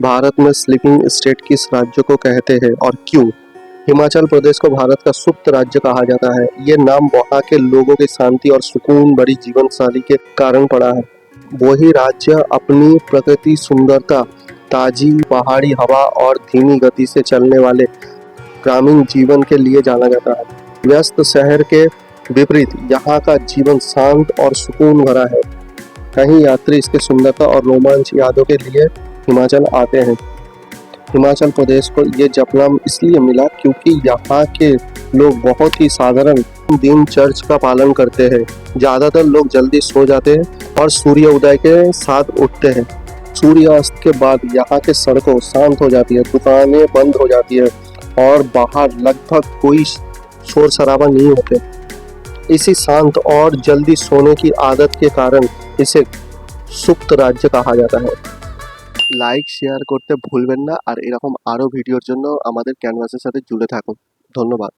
भारत में sleeping state किस राज्य को कहते हैं और क्यों? हिमाचल प्रदेश को भारत का सुप्त राज्य कहा जाता है। ये नाम वहाँ के लोगों की शांति और सुकून भरी जीवन शैली के कारण पड़ा है। वही राज्य अपनी प्रकृति सुंदरता, ताजी पहाड़ी हवा और धीमी गति से चलने वाले ग्रामीण जीवन के लिए जाना जाता है। व्यस्त शहर के विपरीत यहाँ का जीवन शांत और सुकून भरा है। कई यात्री इसके सुंदरता और रोमांच यादों के लिए हिमाचल आते हैं। हिमाचल प्रदेश को ये जपनाम इसलिए मिला क्योंकि यहाँ के लोग बहुत ही साधारण दिनचर्या का पालन करते हैं। ज़्यादातर लोग जल्दी सो जाते हैं और सूर्योदय के साथ उठते हैं। सूर्यास्त के बाद यहाँ के सड़कों शांत हो जाती है, दुकानें बंद हो जाती है और बाहर लगभग कोई शोर शराबा नहीं होते। इसी शांत और जल्दी सोने की आदत के कारण इसे सुप्त राज्य कहा जाता है। লাইক শেয়ার করতে ভুলবেন না আর এরকম আরও ভিডিওর জন্য আমাদের ক্যানভাসের সাথে জুড়ে থাকুন। ধন্যবাদ।